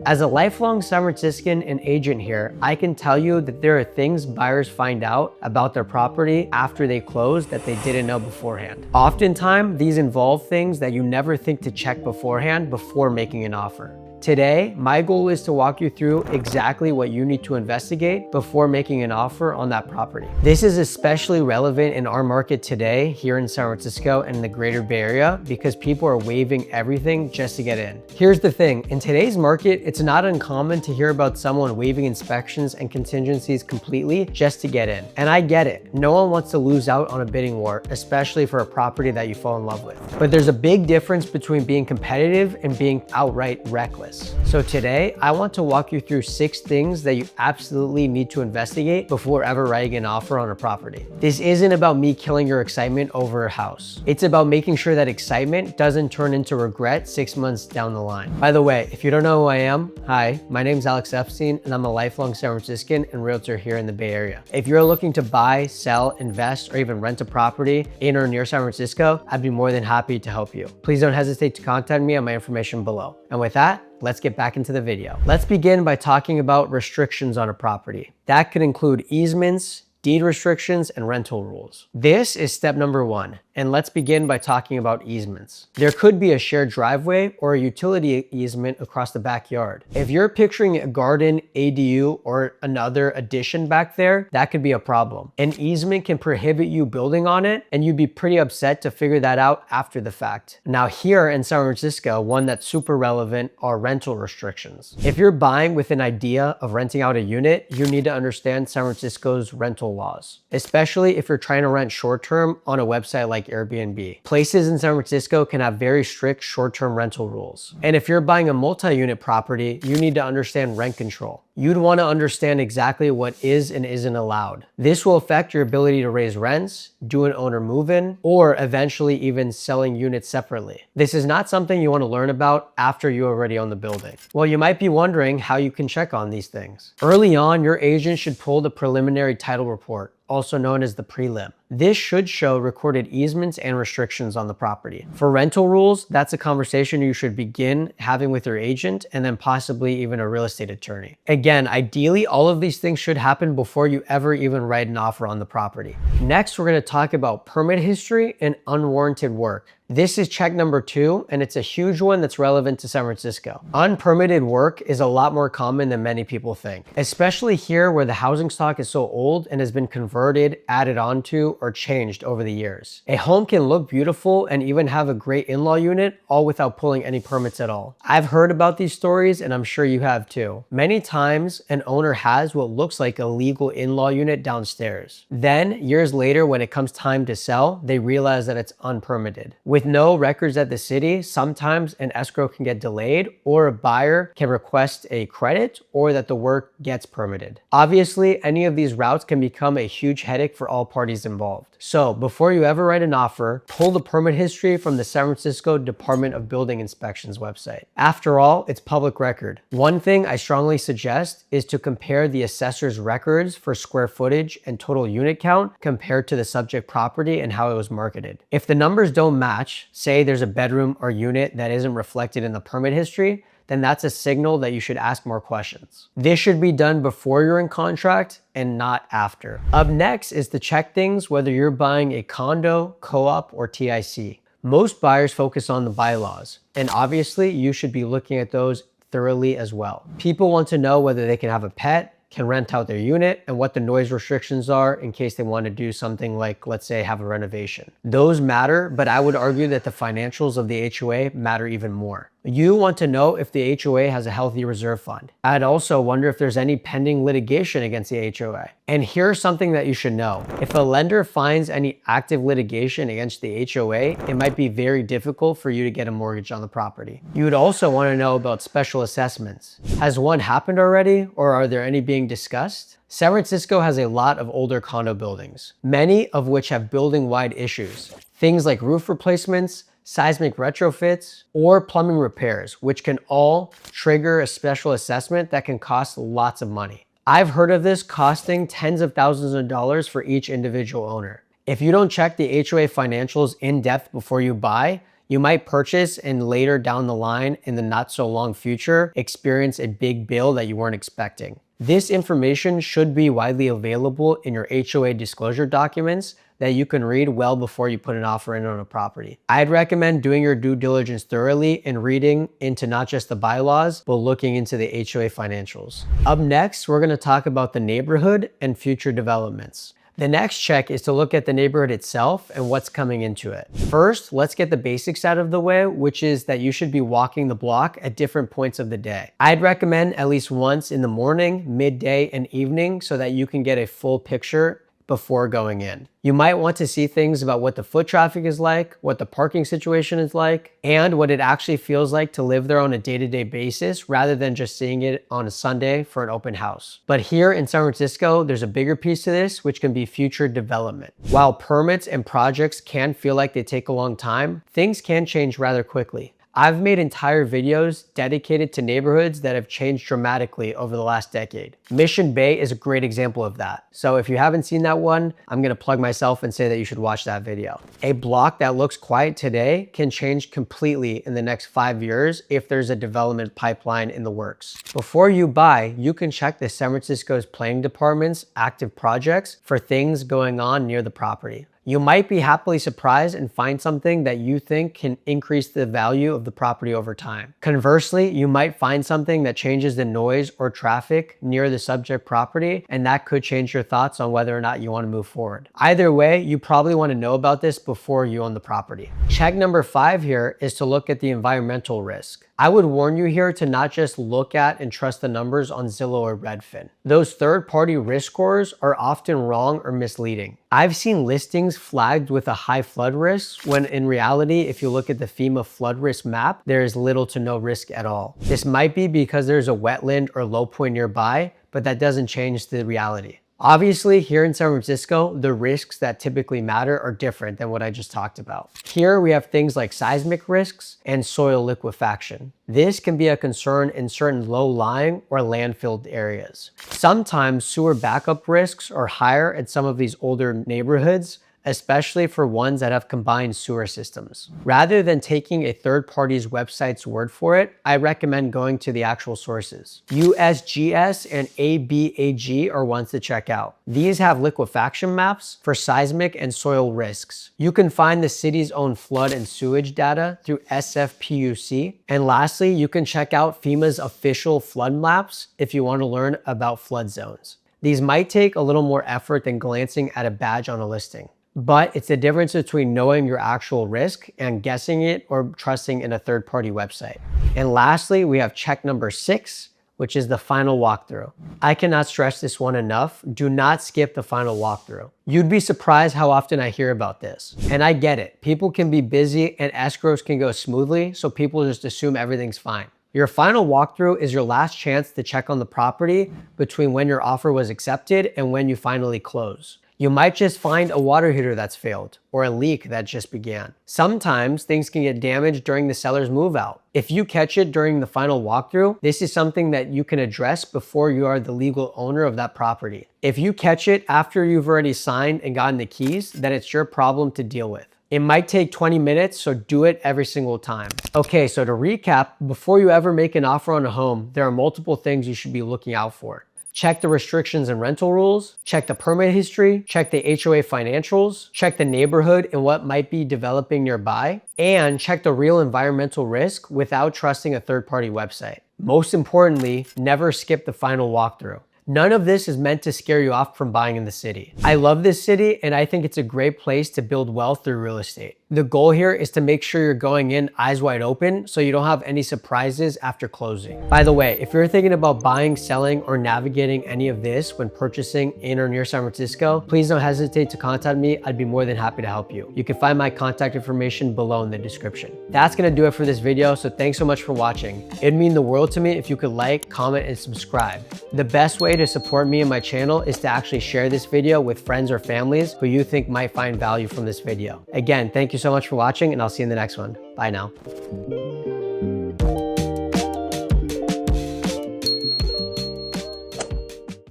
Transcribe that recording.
As a lifelong San Franciscan and agent here, I can tell you that there are things buyers find out about their property after they close that they didn't know beforehand. Oftentimes, these involve things that you never think to check beforehand before making an offer. Today, my goal is to walk you through exactly what you need to investigate before making an offer on that property. This is especially relevant in our market today here in San Francisco and the greater Bay Area because people are waiving everything just to get in. Here's the thing, in today's market, it's not uncommon to hear about someone waiving inspections and contingencies completely just to get in. And I get it, no one wants to lose out on a bidding war, especially for a property that you fall in love with. But there's a big difference between being competitive and being outright reckless. So today, I want to walk you through 6 things that you absolutely need to investigate before ever writing an offer on a property. This isn't about me killing your excitement over a house. It's about making sure that excitement doesn't turn into regret 6 months down the line. By the way, if you don't know who I am, hi, my name's Epstein, and I'm a lifelong San Franciscan and realtor here in the Bay Area. If you're looking to buy, sell, invest, or even rent a property in or near San Francisco, I'd be more than happy to help you. Please don't hesitate to contact me on my information below. And with that, let's get back into the video. Let's begin by talking about restrictions on a property. That could include easements, deed restrictions, and rental rules. This is step number 1. And let's begin by talking about easements. There could be a shared driveway or a utility easement across the backyard. If you're picturing a garden, ADU, or another addition back there, that could be a problem. An easement can prohibit you building on it, and you'd be pretty upset to figure that out after the fact. Now here in San Francisco, one that's super relevant are rental restrictions. If you're buying with an idea of renting out a unit, you need to understand San Francisco's rental laws, especially if you're trying to rent short-term on a website like Airbnb. Places in San Francisco can have very strict short-term rental rules. And if you're buying a multi-unit property, you need to understand rent control. You'd want to understand exactly what is and isn't allowed. This will affect your ability to raise rents, do an owner move-in, or eventually even selling units separately. This is not something you want to learn about after you already own the building. Well, you might be wondering how you can check on these things. Early on, your agent should pull the preliminary title report, also known as the prelim. This should show recorded easements and restrictions on the property. For rental rules, that's a conversation you should begin having with your agent and then possibly even a real estate attorney. Again, ideally, all of these things should happen before you ever even write an offer on the property. Next, we're going to talk about permit history and unwarranted work. This is check number 2, and it's a huge one that's relevant to San Francisco. Unpermitted work is a lot more common than many people think, especially here where the housing stock is so old and has been converted, added onto, or changed over the years. A home can look beautiful and even have a great in-law unit, all without pulling any permits at all. I've heard about these stories, and I'm sure you have too. Many times, an owner has what looks like a legal in-law unit downstairs. Then, years later, when it comes time to sell, they realize that it's unpermitted. With no records at the city, sometimes an escrow can get delayed, or a buyer can request a credit, or that the work gets permitted. Obviously, any of these routes can become a huge headache for all parties involved. So before you ever write an offer, pull the permit history from the San Francisco Department of Building Inspections website. After all, it's public record. One thing I strongly suggest is to compare the assessor's records for square footage and total unit count compared to the subject property and how it was marketed. If the numbers don't match, say there's a bedroom or unit that isn't reflected in the permit history, then that's a signal that you should ask more questions. This should be done before you're in contract and not after. Up next is to check things whether you're buying a condo, co-op, or TIC. Most buyers focus on the bylaws, and obviously you should be looking at those thoroughly as well. People want to know whether they can have a pet, can rent out their unit, and what the noise restrictions are in case they want to do something like, let's say, have a renovation. Those matter, but I would argue that the financials of the HOA matter even more. You want to know if the HOA has a healthy reserve fund. I'd also wonder if there's any pending litigation against the HOA. And here's something that you should know. If a lender finds any active litigation against the HOA, it might be very difficult for you to get a mortgage on the property. You would also want to know about special assessments. Has one happened already, or are there any being discussed? San Francisco has a lot of older condo buildings, many of which have building-wide issues. Things like roof replacements, seismic retrofits, or plumbing repairs, which can all trigger a special assessment that can cost lots of money. I've heard of this costing tens of thousands of dollars for each individual owner. If you don't check the HOA financials in depth before you buy, You might purchase and later down the line in the not so long future, experience a big bill that you weren't expecting. This information should be widely available in your HOA disclosure documents that you can read well before you put an offer in on a property. I'd recommend doing your due diligence thoroughly and reading into not just the bylaws, but looking into the HOA financials. Up next, we're gonna talk about the neighborhood and future developments. The next check is to look at the neighborhood itself and what's coming into it. First, let's get the basics out of the way, which is that you should be walking the block at different points of the day. I'd recommend at least once in the morning, midday, and evening so that you can get a full picture before going in. You might want to see things about what the foot traffic is like, what the parking situation is like, and what it actually feels like to live there on a day-to-day basis rather than just seeing it on a Sunday for an open house. But here in San Francisco, there's a bigger piece to this, which can be future development. While permits and projects can feel like they take a long time, things can change rather quickly. I've made entire videos dedicated to neighborhoods that have changed dramatically over the last decade. Mission Bay is a great example of that. So if you haven't seen that one, I'm gonna plug myself and say that you should watch that video. A block that looks quiet today can change completely in the next 5 years if there's a development pipeline in the works. Before you buy, you can check the San Francisco's planning department's active projects for things going on near the property. You might be happily surprised and find something that you think can increase the value of the property over time. Conversely, you might find something that changes the noise or traffic near the subject property, and that could change your thoughts on whether or not you want to move forward. Either way, you probably want to know about this before you own the property. Check number 5 here is to look at the environmental risk. I would warn you here to not just look at and trust the numbers on Zillow or Redfin. Those third-party risk scores are often wrong or misleading. I've seen listings flagged with a high flood risk when in reality, if you look at the FEMA flood risk map, there is little to no risk at all. This might be because there's a wetland or low point nearby, but that doesn't change the reality. Obviously, here in San Francisco, the risks that typically matter are different than what I just talked about. Here we have things like seismic risks and soil liquefaction. This can be a concern in certain low-lying or landfilled areas. Sometimes sewer backup risks are higher at some of these older neighborhoods, especially for ones that have combined sewer systems. Rather than taking a third party's website's word for it, I recommend going to the actual sources. USGS and ABAG are ones to check out. These have liquefaction maps for seismic and soil risks. You can find the city's own flood and sewage data through SFPUC. And lastly, you can check out FEMA's official flood maps if you want to learn about flood zones. These might take a little more effort than glancing at a badge on a listing. But it's the difference between knowing your actual risk and guessing it or trusting in a third-party website. And lastly, we have check number 6, which is the final walkthrough. I cannot stress this one enough. Do not skip the final walkthrough. You'd be surprised how often I hear about this. And I get it. People can be busy and escrows can go smoothly, so people just assume everything's fine. Your final walkthrough is your last chance to check on the property between when your offer was accepted and when you finally close. You might just find a water heater that's failed or a leak that just began. Sometimes things can get damaged during the seller's move out. If you catch it during the final walkthrough, this is something that you can address before you are the legal owner of that property. If you catch it after you've already signed and gotten the keys, then it's your problem to deal with. It might take 20 minutes, so do it every single time. Okay, so to recap, before you ever make an offer on a home, there are multiple things you should be looking out for. Check the restrictions and rental rules, check the permit history, check the HOA financials, check the neighborhood and what might be developing nearby, and check the real environmental risk without trusting a third-party website. Most importantly, never skip the final walkthrough. None of this is meant to scare you off from buying in the city. I love this city and I think it's a great place to build wealth through real estate. The goal here is to make sure you're going in eyes wide open so you don't have any surprises after closing. By the way, if you're thinking about buying, selling, or navigating any of this when purchasing in or near San Francisco, please don't hesitate to contact me. I'd be more than happy to help you. You can find my contact information below in the description. That's gonna do it for this video, so thanks so much for watching. It'd mean the world to me if you could like, comment, and subscribe. The best way to support me and my channel is to actually share this video with friends or families who you think might find value from this video. Again, thank you so much for watching and I'll see you in the next one. Bye now.